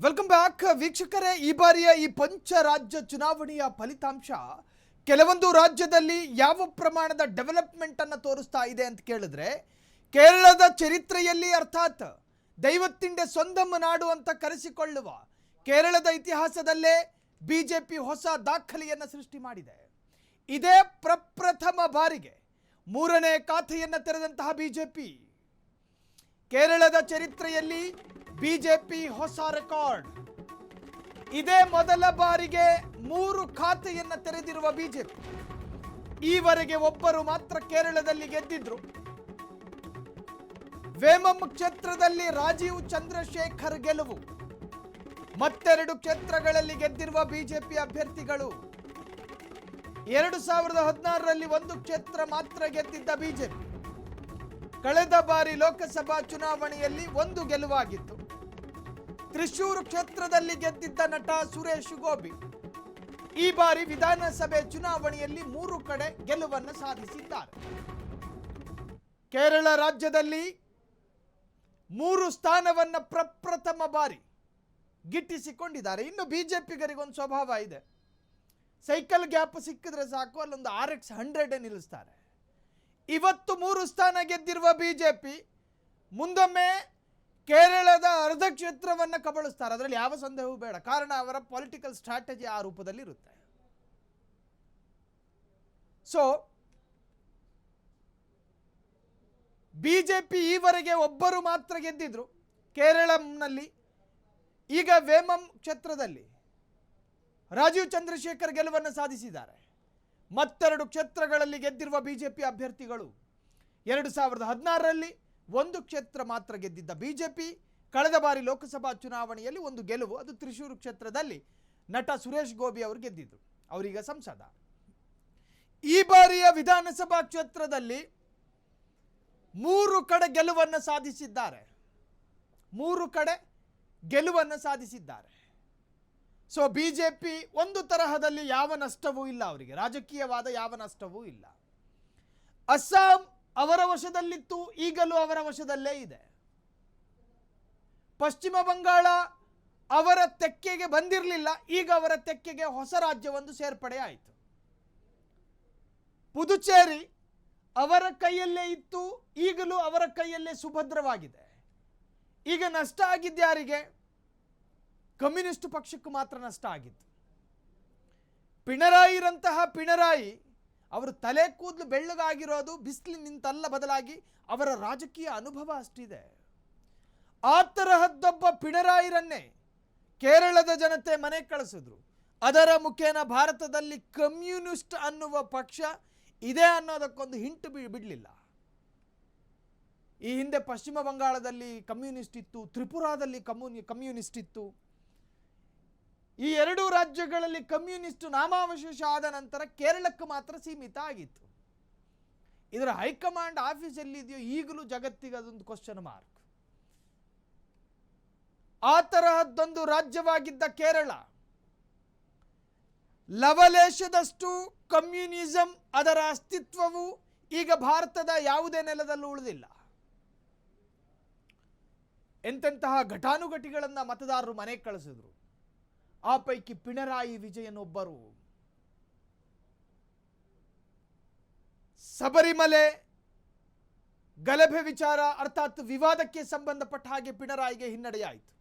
Welcome back ವೀಕ್ಷಕರೇ. ಈ ಬಾರಿಯ ಈ ಪಂಚರಾಜ್ಯ ಚುನಾವಣೆಯ ಫಲಿತಾಂಶ ಕೆಲವೊಂದು ರಾಜ್ಯದಲ್ಲಿ ಯಾವ ಪ್ರಮಾಣದ ಡೆವಲಪ್ಮೆಂಟ್ ಅನ್ನು ತೋರಿಸ್ತಾ ಇದೆ ಅಂತ ಕೇಳಿದ್ರೆ, ಕೇರಳದ ಚರಿತ್ರೆಯಲ್ಲಿ ಅರ್ಥಾತ್ ದೈವತ್ತಿಂಡೆ ಸೊಂದಮ್ಮ ನಾಡು ಅಂತ ಕರೆಸಿಕೊಳ್ಳುವ ಕೇರಳದ ಇತಿಹಾಸದಲ್ಲೇ ಬಿಜೆಪಿ ಹೊಸ ದಾಖಲೆಯನ್ನು ಸೃಷ್ಟಿ ಮಾಡಿದೆ. ಇದೇ ಪ್ರಪ್ರಥಮ ಬಾರಿಗೆ ಮೂರನೇ ಖಾತೆಯನ್ನು ತೆರೆದಂತಹ ಬಿಜೆಪಿ. ಕೇರಳದ ಚರಿತ್ರೆಯಲ್ಲಿ ಬಿಜೆಪಿ ಹೊಸ ರೆಕಾರ್ಡ್. ಇದೇ ಮೊದಲ ಬಾರಿಗೆ 3 ಖಾತೆಯನ್ನು ತೆರೆದಿರುವ ಬಿಜೆಪಿ. ಈವರೆಗೆ ಒಬ್ಬರು ಮಾತ್ರ ಕೇರಳದಲ್ಲಿ ಗೆದ್ದಿದ್ರು. ವೇಮಂ ಕ್ಷೇತ್ರದಲ್ಲಿ ರಾಜೀವ್ ಚಂದ್ರಶೇಖರ್ ಗೆಲುವು. ಮತ್ತೆರಡು ಕ್ಷೇತ್ರಗಳಲ್ಲಿ ಗೆದ್ದಿರುವ ಬಿಜೆಪಿ ಅಭ್ಯರ್ಥಿಗಳು. 2016ರಲ್ಲಿ 1 ಕ್ಷೇತ್ರ ಮಾತ್ರ ಗೆದ್ದಿದ್ದ ಬಿಜೆಪಿ ಕಳೆದ ಬಾರಿ ಲೋಕಸಭಾ ಚುನಾವಣೆಯಲ್ಲಿ 1 ಗೆಲುವಾಗಿತ್ತು. ತ್ರಿಶೂರು ಕ್ಷೇತ್ರದಲ್ಲಿ ಗೆದ್ದಿದ್ದ ನಟ ಸುರೇಶ್ ಗೋಪಿ ಈ ಬಾರಿ ವಿಧಾನಸಭೆ ಚುನಾವಣೆಯಲ್ಲಿ 3 ಕಡೆ ಗೆಲುವನ್ನು ಸಾಧಿಸಿದ್ದಾರೆ. ಕೇರಳ ರಾಜ್ಯದಲ್ಲಿ 3 ಸ್ಥಾನವನ್ನು ಪ್ರಪ್ರಥಮ ಬಾರಿ ಗಿಟ್ಟಿಸಿಕೊಂಡಿದ್ದಾರೆ. ಇನ್ನು ಬಿಜೆಪಿಗರಿಗೊಂದು ಸ್ವಭಾವ ಇದೆ, ಸೈಕಲ್ ಗ್ಯಾಪ್ ಸಿಕ್ಕಿದ್ರೆ ಸಾಕು ಅಲ್ಲೊಂದು RX 100 ನಿಲ್ಲಿಸ್ತಾರೆ. ಇವತ್ತು 3 ಸ್ಥಾನ ಗೆದ್ದಿರುವ ಬಿಜೆಪಿ ಮುಂದೊಮ್ಮೆ ಕೇರಳದ ಅರ್ಧ ಕ್ಷೇತ್ರವನ್ನು ಕಬಳಿಸ್ತಾರೆ. ಅದರಲ್ಲಿ ಯಾವ ಸಂದೇಹವೂ ಬೇಡ, ಕಾರಣ ಅವರ ಪೊಲಿಟಿಕಲ್ ಸ್ಟ್ರಾಟಜಿ ಆ ರೂಪದಲ್ಲಿ ಇರುತ್ತೆ. ಸೊ ಬಿಜೆಪಿ ಈವರೆಗೆ ಒಬ್ಬರು ಮಾತ್ರ ಗೆದ್ದಿದ್ರು ಕೇರಳಂನಲ್ಲಿ. ಈಗ ವೇಮಂ ಕ್ಷೇತ್ರದಲ್ಲಿ ರಾಜೀವ್ ಚಂದ್ರಶೇಖರ್ ಗೆಲುವನ್ನು ಸಾಧಿಸಿದ್ದಾರೆ. ಮತ್ತೆರಡು ಕ್ಷೇತ್ರಗಳಲ್ಲಿ ಗೆದ್ದಿರುವ ಬಿಜೆಪಿ ಅಭ್ಯರ್ಥಿಗಳು. 2016ರಲ್ಲಿ 1 ಕ್ಷೇತ್ರ ಮಾತ್ರ ಗೆದ್ದಿದ್ದ ಬಿಜೆಪಿ ಕಳೆದ ಬಾರಿ ಲೋಕಸಭಾ ಚುನಾವಣೆಯಲ್ಲಿ 1 ಗೆಲುವು, ಅದು ತ್ರಿಶೂರು ಕ್ಷೇತ್ರದಲ್ಲಿ ನಟ ಸುರೇಶ್ ಗೋಪಿ ಅವರು ಗೆದ್ದಿದ್ರು, ಅವರೀಗ ಸಂಸದ. ಈ ಬಾರಿಯ ವಿಧಾನಸಭಾ ಕ್ಷೇತ್ರದಲ್ಲಿ 3 ಕಡೆ ಗೆಲುವನ್ನು ಸಾಧಿಸಿದ್ದಾರೆ. 3 ಕಡೆ ಗೆಲುವನ್ನು ಸಾಧಿಸಿದ್ದಾರೆ. ಸೊ ಬಿಜೆಪಿ ಒಂದು ತರಹದಲ್ಲಿ ಯಾವ ನಷ್ಟವೂ ಇಲ್ಲ, ಅವರಿಗೆ ರಾಜಕೀಯವಾದ ಯಾವ ನಷ್ಟವೂ ಇಲ್ಲ. ಅಸ್ಸಾಂ ಅವರ ವಶದಲ್ಲಿತ್ತು, ಈಗಲೂ ಅವರ ವಶದಲ್ಲೇ ಇದೆ. ಪಶ್ಚಿಮ ಬಂಗಾಳ ಅವರ ತೆಕ್ಕೆಗೆ ಬಂದಿರಲಿಲ್ಲ, ಈಗ ಅವರ ತೆಕ್ಕೆಗೆ ಹೊಸ ರಾಜ್ಯವೊಂದು ಸೇರ್ಪಡೆ ಆಯಿತು. ಪುದುಚೇರಿ ಅವರ ಕೈಯಲ್ಲೇ ಇತ್ತು, ಈಗಲೂ ಅವರ ಕೈಯಲ್ಲೇ ಸುಭದ್ರವಾಗಿದೆ. ಈಗ ನಷ್ಟ ಆಗಿದ್ಯಾರಿಗೆ? ಕಮ್ಯುನಿಸ್ಟ್ ಪಕ್ಷಕ್ಕೂ ಮಾತ್ರ ನಷ್ಟ ಆಗಿತ್ತು. ಪಿಣರಾಯಿ ಅವರು ತಲೆ ಕೂದಲು ಬೆಳ್ಳಗಾಗಿರೋದು ಬಿಸಿಲಿನಿಂದಲ್ಲ, ಬದಲಾಗಿ ಅವರ ರಾಜಕೀಯ ಅನುಭವ ಅಷ್ಟಿದೆ. ಆ ತರಹದ್ದೊಬ್ಬ ಪಿಣರಾಯಿರನ್ನೇ ಕೇರಳದ ಜನತೆ ಮನೆ ಕಳಿಸಿದ್ರು. ಅದರ ಮುಖೇನ ಭಾರತದಲ್ಲಿ ಕಮ್ಯುನಿಸ್ಟ್ ಅನ್ನುವ ಪಕ್ಷ ಇದೆ ಅನ್ನೋದಕ್ಕೊಂದು ಹಿಂಟು ಬಿಡಲಿಲ್ಲ. ಈ ಹಿಂದೆ ಪಶ್ಚಿಮ ಬಂಗಾಳದಲ್ಲಿ ಕಮ್ಯುನಿಸ್ಟ್ ಇತ್ತು, ತ್ರಿಪುರಾದಲ್ಲಿ ಕಮ್ಯುನಿಸ್ಟ್ ಇತ್ತು. ಈ 2 ರಾಜ್ಯಗಳಲ್ಲಿ ಕಮ್ಯುನಿಸ್ಟ್ ನಾಮಾವಶೇಷ ಆದ ನಂತರ ಕೇರಳಕ್ಕೆ ಮಾತ್ರ ಸೀಮಿತ ಆಗಿತ್ತು. ಇದರ ಹೈಕಮಾಂಡ್ ಆಫೀಸ್ ಎಲ್ಲಿದೆಯೋ ಈಗಲೂ ಜಗತ್ತಿಗೆ ಅದೊಂದು ಕ್ವಶನ್ ಮಾರ್ಕ್. ಆ ತರಹದ್ದೊಂದು ರಾಜ್ಯವಾಗಿದ್ದ ಕೇರಳ ಲವಲೇಶದಷ್ಟು ಕಮ್ಯುನಿಸಂ ಅದರ ಅಸ್ತಿತ್ವವು ಈಗ ಭಾರತದ ಯಾವುದೇ ನೆಲದಲ್ಲೂ ಉಳಿದಿಲ್ಲ. ಎಂತೆಂತಹ ಘಟಾನುಘಟಿಗಳನ್ನ ಮತದಾರರು ಮನೆಗೆ ಕಳಿಸಿದ್ರು. ಆ ಪೈಕಿ ಪಿಣರಾಯಿ ವಿಜಯನ್ ಒಬ್ಬರು. ಶಬರಿಮಲೆ ಗಲಭೆ ವಿಚಾರ ಅರ್ಥಾತ್ ವಿವಾದಕ್ಕೆ ಸಂಬಂಧಪಟ್ಟ ಹಾಗೆ ಪಿಣರಾಯಿಗೆ ಹಿನ್ನಡೆಯಾಯಿತು.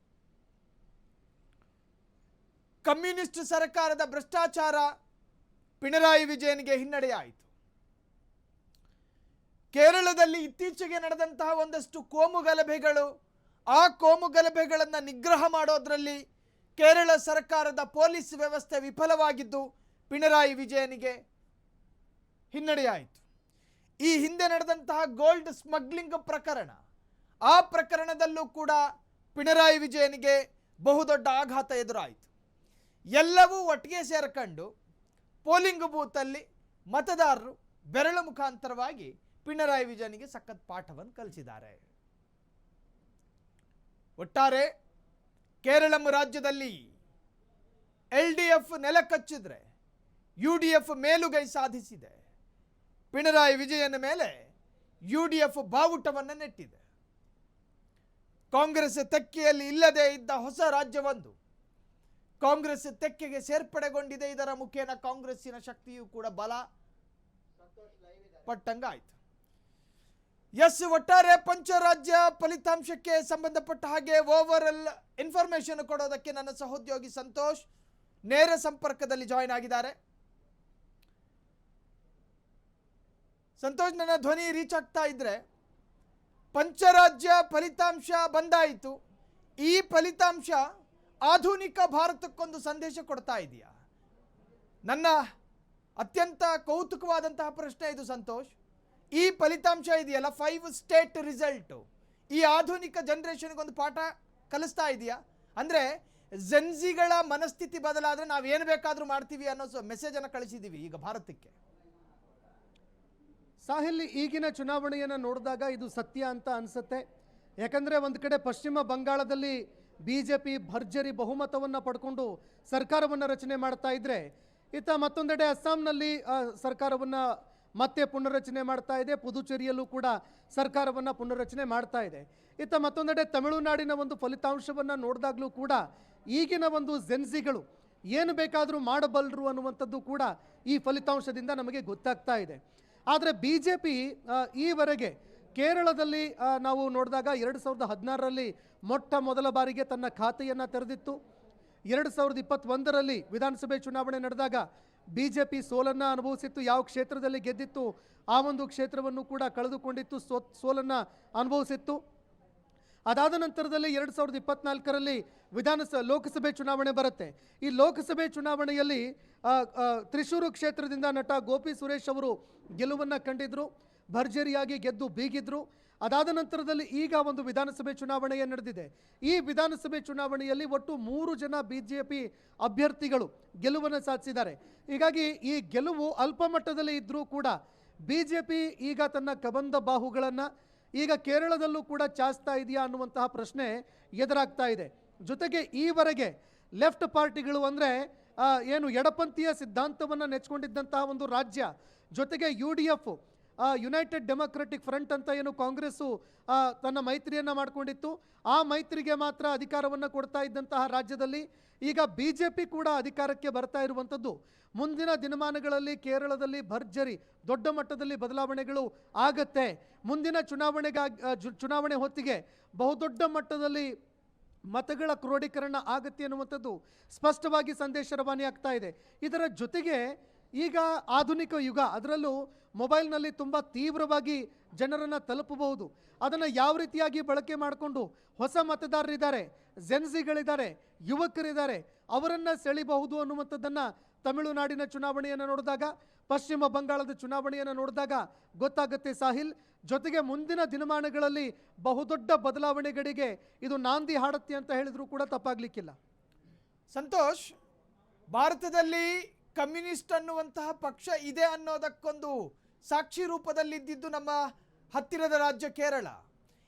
ಕಮ್ಯುನಿಸ್ಟ್ ಸರ್ಕಾರದ ಭ್ರಷ್ಟಾಚಾರ ಪಿಣರಾಯಿ ವಿಜಯನ್ಗೆ ಹಿನ್ನಡೆಯಾಯಿತು. ಕೇರಳದಲ್ಲಿ ಇತ್ತೀಚೆಗೆ ನಡೆದಂತಹ ಒಂದಷ್ಟು ಕೋಮು ಗಲಭೆಗಳು, ಆ ಕೋಮು ಗಲಭೆಗಳನ್ನು ನಿಗ್ರಹ ಮಾಡೋದ್ರಲ್ಲಿ ಕೇರಳ ಸರ್ಕಾರದ ಪೊಲೀಸ್ ವ್ಯವಸ್ಥೆ ವಿಫಲವಾಗಿದ್ದು ಪಿಣರಾಯಿ ವಿಜಯನ್ಗೆ ಹಿನ್ನಡೆಯಾಯಿತು. ಈ ಹಿಂದೆ ನಡೆದಂತಹ ಗೋಲ್ಡ್ ಸ್ಮಗ್ಲಿಂಗ್ ಪ್ರಕರಣ, ಆ ಪ್ರಕರಣದಲ್ಲೂ ಕೂಡ ಪಿಣರಾಯಿ ವಿಜಯನ್ಗೆ ಬಹುದೊಡ್ಡ ಆಘಾತ ಎದುರಾಯಿತು. ಎಲ್ಲವೂ ಒಟ್ಟಿಗೆ ಸೇರ್ಕೊಂಡು ಪೋಲಿಂಗ್ ಬೂತಲ್ಲಿ ಮತದಾರರು ಬೆರಳು ಮುಖಾಂತರವಾಗಿ ಪಿಣರಾಯಿ ವಿಜಯನ್ಗೆ ಸಖತ್ ಪಾಠವನ್ನು ಕಲಿಸಿದ್ದಾರೆ. ಒಟ್ಟಾರೆ ಕೇರಳಂ ರಾಜ್ಯದಲ್ಲಿ LDF ನೆಲಕಚ್ಚಿದ್ರೆ UDF ಮೇಲುಗೈ ಸಾಧಿಸಿದೆ. ಪಿಣರಾಯಿ ವಿಜಯನ್ ಮೇಲೆ UDF ಬಾವುಟವನ್ನು ನೆಟ್ಟಿದೆ. ಕಾಂಗ್ರೆಸ್ ತೆಕ್ಕೆಯಲ್ಲಿ ಇಲ್ಲದೆ ಇದ್ದ ಹೊಸ ರಾಜ್ಯವೊಂದು ಕಾಂಗ್ರೆಸ್ ತೆಕ್ಕೆಗೆ ಸೇರ್ಪಡೆಗೊಂಡಿದೆ. ಇದರ ಮುಖೇನ ಕಾಂಗ್ರೆಸ್ಸಿನ ಶಕ್ತಿಯೂ ಕೂಡ ಬಲ ಪಟ್ಟಂಗಾಯಿತು. ಎಸ್, ಒಟ್ಟಾರೆ ಪಂಚರಾಜ್ಯ ಫಲಿತಾಂಶಕ್ಕೆ ಸಂಬಂಧಪಟ್ಟ ಹಾಗೆ ಓವರ್ ಇನ್ಫಾರ್ಮೇಶನ್ ಕೊಡೋದಕ್ಕೆ ನನ್ನ ಸಹೋದ್ಯೋಗಿ ಸಂತೋಷ್ ನೇರ ಸಂಪರ್ಕದಲ್ಲಿ ಜಾಯಿನ್ ಆಗಿದ್ದಾರೆ. ಸಂತೋಷ್, ನನ್ನ ಧ್ವನಿ ರೀಚ್ ಆಗ್ತಾ ಇದ್ರೆ, ಪಂಚರಾಜ್ಯ ಫಲಿತಾಂಶ ಬಂದಾಯಿತು. ಈ ಫಲಿತಾಂಶ ಆಧುನಿಕ ಭಾರತಕ್ಕೊಂದು ಸಂದೇಶ ಕೊಡ್ತಾ ಇದೆಯಾ? ನನ್ನ ಅತ್ಯಂತ ಕೌತುಕವಾದಂತಹ ಪ್ರಶ್ನೆ ಇದು ಸಂತೋಷ್. ಈ ಫಲಿತಾಂಶ ಇದೆಯಲ್ಲ, 5 ಸ್ಟೇಟ್ ರಿಸಲ್ಟ್, ಈ ಆಧುನಿಕ ಜನರೇಷನ್ಗೊಂದು ಪಾಠ ಕಲಿಸ್ತಾ ಇದೆಯಾ? ಅಂದರೆ ಜೆನ್ಸಿಗಳ ಮನಸ್ಥಿತಿ ಬದಲಾದರೆ ನಾವೇನು ಬೇಕಾದರೂ ಮಾಡ್ತೀವಿ ಅನ್ನೋ ಮೆಸೇಜನ್ನು ಕಳಿಸಿದ್ದೀವಿ ಈಗ ಭಾರತಕ್ಕೆ. ಸಾಹಿಲ್, ಈಗಿನ ಚುನಾವಣೆಯನ್ನು ನೋಡಿದಾಗ ಇದು ಸತ್ಯ ಅಂತ ಅನಿಸುತ್ತೆ. ಯಾಕಂದರೆ ಒಂದು ಕಡೆ ಪಶ್ಚಿಮ ಬಂಗಾಳದಲ್ಲಿ BJP ಭರ್ಜರಿ ಬಹುಮತವನ್ನು ಪಡ್ಕೊಂಡು ಸರ್ಕಾರವನ್ನು ರಚನೆ ಮಾಡ್ತಾ ಇದ್ದರೆ, ಇತ್ತ ಮತ್ತೊಂದೆಡೆ ಅಸ್ಸಾಂನಲ್ಲಿ ಸರ್ಕಾರವನ್ನು ಮತ್ತೆ ಪುನರ್ರಚನೆ ಮಾಡ್ತಾ ಇದೆ. ಪುದುಚೇರಿಯಲ್ಲೂ ಕೂಡ ಸರ್ಕಾರವನ್ನು ಪುನರ್ರಚನೆ ಮಾಡ್ತಾ ಇದೆ. ಇತ್ತ ಮತ್ತೊಂದೆಡೆ ತಮಿಳುನಾಡಿನ ಒಂದು ಫಲಿತಾಂಶವನ್ನು ನೋಡಿದಾಗಲೂ ಕೂಡ ಈಗಿನ ಒಂದು ಜೆನ್ಸಿಗಳು ಏನು ಬೇಕಾದರೂ ಮಾಡಬಲ್ಲರು ಅನ್ನುವಂಥದ್ದು ಕೂಡ ಈ ಫಲಿತಾಂಶದಿಂದ ನಮಗೆ ಗೊತ್ತಾಗ್ತಾ ಇದೆ. ಆದರೆ BJP ಈವರೆಗೆ ಕೇರಳದಲ್ಲಿ ನಾವು ನೋಡಿದಾಗ 2016ರಲ್ಲಿ ಮೊಟ್ಟ ಮೊದಲ ಬಾರಿಗೆ ತನ್ನ ಖಾತೆಯನ್ನು ತೆರೆದಿತ್ತು. 2021ರಲ್ಲಿ ವಿಧಾನಸಭೆ ಚುನಾವಣೆ ನಡೆದಾಗ BJP ಸೋಲನ್ನು ಅನುಭವಿಸಿತ್ತು. ಯಾವ ಕ್ಷೇತ್ರದಲ್ಲಿ ಗೆದ್ದಿತ್ತು ಆ ಒಂದು ಕ್ಷೇತ್ರವನ್ನು ಕೂಡ ಕಳೆದುಕೊಂಡಿತ್ತು, ಸೋಲನ್ನು ಅನುಭವಿಸಿತ್ತು. ಅದಾದ ನಂತರದಲ್ಲಿ 2024ರಲ್ಲಿ ಲೋಕಸಭೆ ಚುನಾವಣೆ ಬರುತ್ತೆ. ಈ ಲೋಕಸಭೆ ಚುನಾವಣೆಯಲ್ಲಿ ತ್ರಿಶೂರು ಕ್ಷೇತ್ರದಿಂದ ನಟ ಗೋಪಿ ಸುರೇಶ್ ಅವರು ಗೆಲುವನ್ನು ಕಂಡಿದ್ರು, ಭರ್ಜರಿಯಾಗಿ ಗೆದ್ದು ಬೀಗಿದ್ರು. ಅದಾದ ನಂತರದಲ್ಲಿ ಈಗ ಒಂದು ವಿಧಾನಸಭೆ ಚುನಾವಣೆಯೇ ನಡೆದಿದೆ. ಈ ವಿಧಾನಸಭೆ ಚುನಾವಣೆಯಲ್ಲಿ ಒಟ್ಟು 3 ಜನ BJP ಅಭ್ಯರ್ಥಿಗಳು ಗೆಲುವನ್ನು ಸಾಧಿಸಿದ್ದಾರೆ. ಹೀಗಾಗಿ ಈ ಗೆಲುವು ಅಲ್ಪ ಮಟ್ಟದಲ್ಲಿ ಇದ್ದರೂ ಕೂಡ BJP ಈಗ ತನ್ನ ಕಬಂದ ಬಾಹುಗಳನ್ನು ಈಗ ಕೇರಳದಲ್ಲೂ ಕೂಡ ಚಾಚ್ತಾ ಇದೆಯಾ ಅನ್ನುವಂತಹ ಪ್ರಶ್ನೆ ಎದುರಾಗ್ತಾ ಇದೆ. ಜೊತೆಗೆ ಈವರೆಗೆ ಲೆಫ್ಟ್ ಪಾರ್ಟಿಗಳು ಅಂದರೆ ಏನು ಎಡಪಂಥೀಯ ಸಿದ್ಧಾಂತವನ್ನು ನೆಚ್ಕೊಂಡಿದ್ದಂತಹ ಒಂದು ರಾಜ್ಯ, ಜೊತೆಗೆ UDF ಯುನೈಟೆಡ್ ಡೆಮೊಕ್ರೆಟಿಕ್ ಫ್ರಂಟ್ ಅಂತ ಏನು ಕಾಂಗ್ರೆಸ್ಸು ತನ್ನ ಮೈತ್ರಿಯನ್ನು ಮಾಡಿಕೊಂಡಿತ್ತು, ಆ ಮೈತ್ರಿಗೆ ಮಾತ್ರ ಅಧಿಕಾರವನ್ನು ಕೊಡ್ತಾ ಇದ್ದಂತಹ ರಾಜ್ಯದಲ್ಲಿ ಈಗ BJP ಕೂಡ ಅಧಿಕಾರಕ್ಕೆ ಬರ್ತಾ ಇರುವಂಥದ್ದು ಮುಂದಿನ ದಿನಮಾನಗಳಲ್ಲಿ ಕೇರಳದಲ್ಲಿ ಭರ್ಜರಿ ದೊಡ್ಡ ಮಟ್ಟದಲ್ಲಿ ಬದಲಾವಣೆಗಳು ಆಗತ್ತೆ. ಮುಂದಿನ ಚುನಾವಣೆ ಹೊತ್ತಿಗೆ ಬಹುದೊಡ್ಡ ಮಟ್ಟದಲ್ಲಿ ಮತಗಳ ಕ್ರೋಢೀಕರಣ ಆಗತ್ತೆ ಅನ್ನುವಂಥದ್ದು ಸ್ಪಷ್ಟವಾಗಿ ಸಂದೇಶ ರವಾನೆ ಆಗ್ತಾ ಇದೆ. ಇದರ ಜೊತೆಗೆ ಈಗ ಆಧುನಿಕ ಯುಗ, ಅದರಲ್ಲೂ ಮೊಬೈಲ್ನಲ್ಲಿ ತುಂಬ ತೀವ್ರವಾಗಿ ಜನರನ್ನು ತಲುಪಬಹುದು. ಅದನ್ನು ಯಾವ ರೀತಿಯಾಗಿ ಬಳಕೆ ಮಾಡಿಕೊಂಡು ಹೊಸ ಮತದಾರರಿದ್ದಾರೆ, ಜೆನ್ಸಿಗಳಿದ್ದಾರೆ, ಯುವಕರಿದ್ದಾರೆ, ಅವರನ್ನು ಸೆಳಿಬಹುದು ಅನ್ನುವಂಥದ್ದನ್ನು ತಮಿಳುನಾಡಿನ ಚುನಾವಣೆಯನ್ನು ನೋಡಿದಾಗ, ಪಶ್ಚಿಮ ಬಂಗಾಳದ ಚುನಾವಣೆಯನ್ನು ನೋಡಿದಾಗ ಗೊತ್ತಾಗುತ್ತೆ ಸಾಹಿಲ್. ಜೊತೆಗೆ ಮುಂದಿನ ದಿನಮಾನಗಳಲ್ಲಿ ಬಹುದೊಡ್ಡ ಬದಲಾವಣೆಗಳಿಗೆ ಇದು ನಾಂದಿ ಹಾಡುತ್ತೆ ಅಂತ ಹೇಳಿದರೂ ಕೂಡ ತಪ್ಪಾಗಲಿಕ್ಕಿಲ್ಲ. ಸಂತೋಷ್, ಭಾರತದಲ್ಲಿ ಕಮ್ಯುನಿಸ್ಟ್ ಅನ್ನುವಂತಹ ಪಕ್ಷ ಇದೆ ಅನ್ನೋದಕ್ಕೊಂದು ಸಾಕ್ಷಿ ರೂಪದಲ್ಲಿದ್ದಿದ್ದು ನಮ್ಮ ಹತ್ತಿರದ ರಾಜ್ಯ ಕೇರಳ.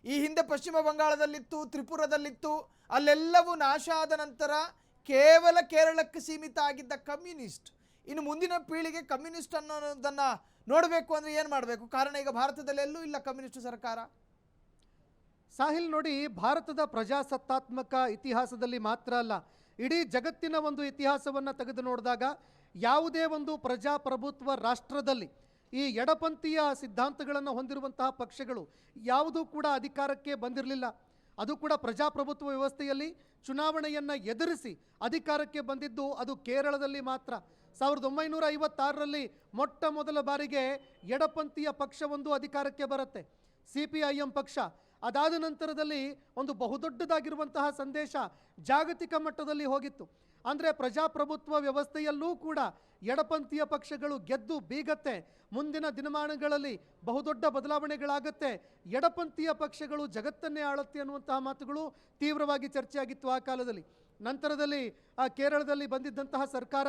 ಈ ಹಿಂದೆ ಪಶ್ಚಿಮ ಬಂಗಾಳದಲ್ಲಿತ್ತು, ತ್ರಿಪುರದಲ್ಲಿತ್ತು, ಅಲ್ಲೆಲ್ಲವೂ ನಾಶ ಆದ ನಂತರ ಕೇವಲ ಕೇರಳಕ್ಕೆ ಸೀಮಿತ ಆಗಿದ್ದ ಕಮ್ಯುನಿಸ್ಟ್ ಇನ್ನು ಮುಂದಿನ ಪೀಳಿಗೆ ಕಮ್ಯುನಿಸ್ಟ್ ಅನ್ನೋದನ್ನು ನೋಡಬೇಕು ಅಂದರೆ ಏನು ಮಾಡಬೇಕು? ಕಾರಣ ಈಗ ಭಾರತದಲ್ಲಿ ಎಲ್ಲೂ ಇಲ್ಲ ಕಮ್ಯುನಿಸ್ಟ್ ಸರ್ಕಾರ. ಸಾಹಿಲ್ ನೋಡಿ, ಭಾರತದ ಪ್ರಜಾಸತ್ತಾತ್ಮಕ ಇತಿಹಾಸದಲ್ಲಿ ಮಾತ್ರ ಅಲ್ಲ, ಇಡೀ ಜಗತ್ತಿನ ಒಂದು ಇತಿಹಾಸವನ್ನು ತೆಗೆದು ನೋಡಿದಾಗ ಯಾವುದೇ ಒಂದು ಪ್ರಜಾಪ್ರಭುತ್ವ ರಾಷ್ಟ್ರದಲ್ಲಿ ಈ ಎಡಪಂಥೀಯ ಸಿದ್ಧಾಂತಗಳನ್ನು ಹೊಂದಿರುವಂತಹ ಪಕ್ಷಗಳು ಯಾವುದೂ ಕೂಡ ಅಧಿಕಾರಕ್ಕೆ ಬಂದಿರಲಿಲ್ಲ. ಅದು ಕೂಡ ಪ್ರಜಾಪ್ರಭುತ್ವ ವ್ಯವಸ್ಥೆಯಲ್ಲಿ ಚುನಾವಣೆಯನ್ನು ಎದುರಿಸಿ ಅಧಿಕಾರಕ್ಕೆ ಬಂದಿದ್ದು ಅದು ಕೇರಳದಲ್ಲಿ ಮಾತ್ರ. 1956ರಲ್ಲಿ ಮೊಟ್ಟ ಮೊದಲ ಬಾರಿಗೆ ಎಡಪಂಥೀಯ ಪಕ್ಷವೊಂದು ಅಧಿಕಾರಕ್ಕೆ ಬರುತ್ತೆ, CPIM ಪಕ್ಷ. ಅದಾದ ನಂತರದಲ್ಲಿ ಒಂದು ಬಹುದೊಡ್ಡದಾಗಿರುವಂತಹ ಸಂದೇಶ ಜಾಗತಿಕ ಮಟ್ಟದಲ್ಲಿ ಹೋಗಿತ್ತು. ಅಂದರೆ ಪ್ರಜಾಪ್ರಭುತ್ವ ವ್ಯವಸ್ಥೆಯಲ್ಲೂ ಕೂಡ ಎಡಪಂಥೀಯ ಪಕ್ಷಗಳು ಗೆದ್ದು ಬೀಗತ್ತೆ, ಮುಂದಿನ ದಿನಮಾನಗಳಲ್ಲಿ ಬಹುದೊಡ್ಡ ಬದಲಾವಣೆಗಳಾಗತ್ತೆ, ಎಡಪಂಥೀಯ ಪಕ್ಷಗಳು ಜಗತ್ತನ್ನೇ ಆಳುತ್ತೆ ಅನ್ನುವಂತಹ ಮಾತುಗಳು ತೀವ್ರವಾಗಿ ಚರ್ಚೆಯಾಗಿತ್ತು ಆ ಕಾಲದಲ್ಲಿ. ನಂತರದಲ್ಲಿ ಕೇರಳದಲ್ಲಿ ಬಂದಿದ್ದಂತಹ ಸರ್ಕಾರ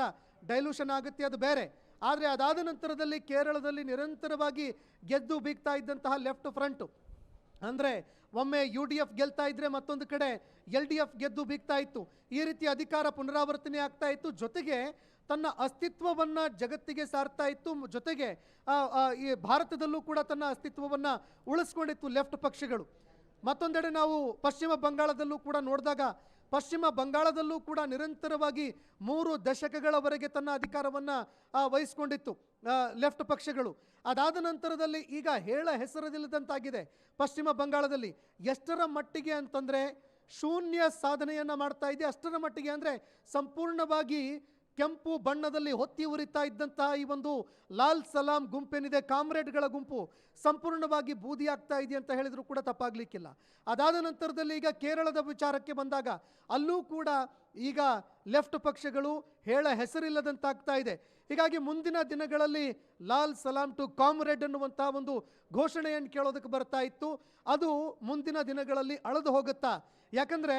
ಡೈಲ್ಯೂಷನ್ ಆಗುತ್ತೆ, ಅದು ಬೇರೆ. ಆದರೆ ಅದಾದ ನಂತರದಲ್ಲಿ ಕೇರಳದಲ್ಲಿ ನಿರಂತರವಾಗಿ ಗೆದ್ದು ಬೀಗ್ತಾ ಇದ್ದಂತಹ ಲೆಫ್ಟ್ ಫ್ರಂಟು, ಅಂದರೆ ಒಮ್ಮೆ UDF ಗೆಲ್ತಾ ಇದ್ರೆ ಮತ್ತೊಂದು ಕಡೆ LDF ಗೆದ್ದು ಬೀಗ್ತಾ ಇತ್ತು. ಈ ರೀತಿ ಅಧಿಕಾರ ಪುನರಾವರ್ತನೆ ಆಗ್ತಾ ಇತ್ತು. ಜೊತೆಗೆ ತನ್ನ ಅಸ್ತಿತ್ವವನ್ನು ಜಗತ್ತಿಗೆ ಸಾರ್ತಾ ಇತ್ತು. ಜೊತೆಗೆ ಈ ಭಾರತದಲ್ಲೂ ಕೂಡ ತನ್ನ ಅಸ್ತಿತ್ವವನ್ನು ಉಳಿಸ್ಕೊಂಡಿತ್ತು ಲೆಫ್ಟ್ ಪಕ್ಷಗಳು. ಮತ್ತೊಂದೆಡೆ ನಾವು ಪಶ್ಚಿಮ ಬಂಗಾಳದಲ್ಲೂ ಕೂಡ ನೋಡಿದಾಗ ಪಶ್ಚಿಮ ಬಂಗಾಳದಲ್ಲೂ ಕೂಡ ನಿರಂತರವಾಗಿ 3 ದಶಕಗಳವರೆಗೆ ತನ್ನ ಅಧಿಕಾರವನ್ನು ವಹಿಸ್ಕೊಂಡಿತ್ತು ಲೆಫ್ಟ್ ಪಕ್ಷಗಳು. ಅದಾದ ನಂತರದಲ್ಲಿ ಈಗ ಹೇಳ ಹೆಸರಿಲ್ಲದಂತಾಗಿದೆ ಪಶ್ಚಿಮ ಬಂಗಾಳದಲ್ಲಿ. ಎಷ್ಟರ ಮಟ್ಟಿಗೆ ಅಂತಂದರೆ ಶೂನ್ಯ ಸಾಧನೆಯನ್ನು ಮಾಡ್ತಾ ಇದೆ. ಅಷ್ಟರ ಮಟ್ಟಿಗೆ ಅಂದರೆ ಸಂಪೂರ್ಣವಾಗಿ ಕೆಂಪು ಬಣ್ಣದಲ್ಲಿ ಹೊತ್ತಿ ಉರಿತಾ ಇದ್ದಂತಹ ಈ ಒಂದು ಲಾಲ್ ಸಲಾಂ ಗುಂಪೇನಿದೆ, ಕಾಮ್ರೇಡ್ಗಳ ಗುಂಪು ಸಂಪೂರ್ಣವಾಗಿ ಬೂದಿ ಆಗ್ತಾ ಇದೆ ಅಂತ ಹೇಳಿದ್ರು ಕೂಡ ತಪ್ಪಾಗಲಿಕ್ಕಿಲ್ಲ. ಅದಾದ ನಂತರದಲ್ಲಿ ಈಗ ಕೇರಳದ ವಿಚಾರಕ್ಕೆ ಬಂದಾಗ ಅಲ್ಲೂ ಕೂಡ ಈಗ ಲೆಫ್ಟ್ ಪಕ್ಷಗಳು ಹೇಳ ಹೆಸರಿಲ್ಲದಂತಾಗ್ತಾ ಇದೆ. ಹೀಗಾಗಿ ಮುಂದಿನ ದಿನಗಳಲ್ಲಿ ಲಾಲ್ ಸಲಾಂ ಟು ಕಾಮ್ರೇಡ್ ಅನ್ನುವಂಥ ಒಂದು ಘೋಷಣೆಯನ್ನು ಕೇಳೋದಕ್ಕೆ ಬರ್ತಾ ಇತ್ತು. ಅದು ಮುಂದಿನ ದಿನಗಳಲ್ಲಿ ಅಳೆದು ಹೋಗುತ್ತಾ? ಯಾಕಂದರೆ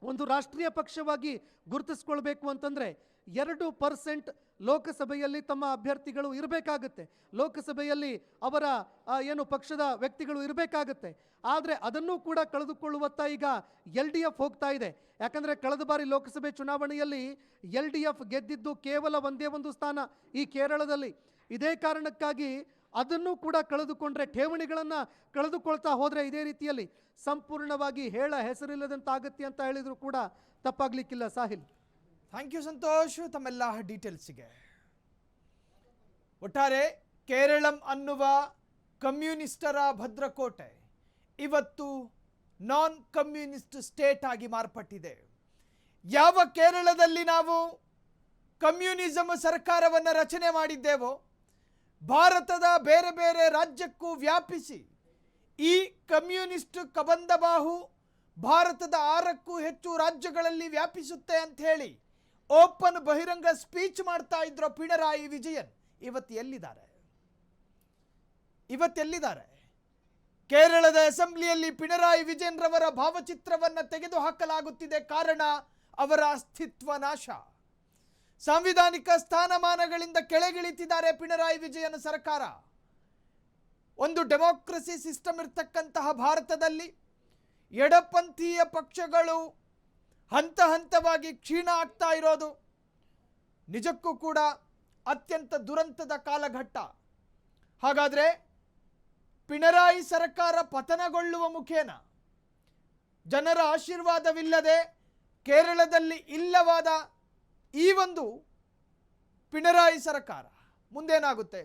ಒಂದು ರಾಷ್ಟ್ರೀಯ ಪಕ್ಷವಾಗಿ ಗುರುತಿಸ್ಕೊಳ್ಬೇಕು ಅಂತಂದರೆ 2% ಲೋಕಸಭೆಯಲ್ಲಿ ತಮ್ಮ ಅಭ್ಯರ್ಥಿಗಳು ಇರಬೇಕಾಗುತ್ತೆ, ಲೋಕಸಭೆಯಲ್ಲಿ ಅವರ ಏನು ಪಕ್ಷದ ವ್ಯಕ್ತಿಗಳು ಇರಬೇಕಾಗುತ್ತೆ. ಆದರೆ ಅದನ್ನು ಕೂಡ ಕಳೆದುಕೊಳ್ಳುವತ್ತ ಈಗ LDF ಹೋಗ್ತಾ ಇದೆ. ಯಾಕಂದರೆ ಕಳೆದ ಬಾರಿ ಲೋಕಸಭೆ ಚುನಾವಣೆಯಲ್ಲಿ LDF ಗೆದ್ದಿದ್ದು ಕೇವಲ ಒಂದೇ ಒಂದು ಸ್ಥಾನ ಈ ಕೇರಳದಲ್ಲಿ. ಇದೇ ಕಾರಣಕ್ಕಾಗಿ ಅದನ್ನು ಕೂಡ ಕಳೆದುಕೊಂಡ್ರೆ, ಠೇವಣಿಗಳನ್ನು ಕಳೆದುಕೊಳ್ತಾ ಹೋದರೆ ಇದೇ ರೀತಿಯಲ್ಲಿ ಸಂಪೂರ್ಣವಾಗಿ ಹೇಳ ಹೆಸರಿಲ್ಲದಂತಾಗತ್ತೆ ಅಂತ ಹೇಳಿದ್ರು ಕೂಡ ತಪ್ಪಾಗಲಿಕ್ಕಿಲ್ಲ. ಸಾಹಿಲ್, ಥ್ಯಾಂಕ್ ಯು ಸಂತೋಷ್ ತಮ್ಮೆಲ್ಲ ಡೀಟೇಲ್ಸ್ಗೆ. ಒಟ್ಟಾರೆ ಕೇರಳಂ ಅನ್ನುವ ಕಮ್ಯುನಿಸ್ಟರ ಭದ್ರಕೋಟೆ ಇವತ್ತು ನಾನ್ ಕಮ್ಯುನಿಸ್ಟ್ ಸ್ಟೇಟ್ ಆಗಿ ಮಾರ್ಪಟ್ಟಿದೆ. ಯಾವ ಕೇರಳದಲ್ಲಿ ನಾವು ಕಮ್ಯುನಿಸಮ್ ಸರ್ಕಾರವನ್ನು ರಚನೆ ಮಾಡಿದ್ದೇವೋ, ಭಾರತದ ಬೇರೆ ಬೇರೆ ರಾಜ್ಯಕ್ಕೂ ವ್ಯಾಪಿಸಿ ಈ ಕಮ್ಯುನಿಸ್ಟ್ ಕಬಂದಬಾಹು ಭಾರತದ 6ಕ್ಕೂ ಹೆಚ್ಚು ರಾಜ್ಯಗಳಲ್ಲಿ ವ್ಯಾಪಿಸುತ್ತೆ ಅಂತ ಹೇಳಿ ಓಪನ್ ಬಹಿರಂಗ ಸ್ಪೀಚ್ ಮಾಡ್ತಾ ಇದ್ರು ಪಿಣರಾಯಿ ವಿಜಯನ್. ಇವತ್ತೆಲ್ಲಿದ್ದಾರೆ? ಕೇರಳದ ಅಸೆಂಬ್ಲಿಯಲ್ಲಿ ಪಿಣರಾಯಿ ವಿಜಯನ್ ರವರ ಭಾವಚಿತ್ರವನ್ನು ತೆಗೆದುಹಾಕಲಾಗುತ್ತಿದೆ. ಕಾರಣ ಅವರ ಅಸ್ತಿತ್ವ ನಾಶ. ಸಾಂವಿಧಾನಿಕ ಸ್ಥಾನಮಾನಗಳಿಂದ ಕೆಳಗಿಳಿತಿದ್ದಾರೆ ಪಿಣರಾಯಿ ವಿಜಯನ್ ಸರ್ಕಾರ. ಒಂದು ಡೆಮೋಕ್ರಸಿ ಸಿಸ್ಟಮ್ ಇರ್ತಕ್ಕಂತಹ ಭಾರತದಲ್ಲಿ ಎಡಪಂಥೀಯ ಪಕ್ಷಗಳು ಹಂತ ಹಂತವಾಗಿ ಕ್ಷೀಣ ಆಗ್ತಾ ಇರೋದು ನಿಜಕ್ಕೂ ಕೂಡ ಅತ್ಯಂತ ದುರಂತದ ಕಾಲಘಟ್ಟ. ಹಾಗಾದರೆ ಪಿಣರಾಯಿ ಸರ್ಕಾರ ಪತನಗೊಳ್ಳುವ ಮುಖೇನ ಜನರ ಆಶೀರ್ವಾದವಿಲ್ಲದೆ ಕೇರಳದಲ್ಲಿ ಇಲ್ಲವಾದ ಈ ಒಂದು ಪಿಣರಾಯಿ ಸರ್ಕಾರ ಮುಂದೇನಾಗುತ್ತೆ?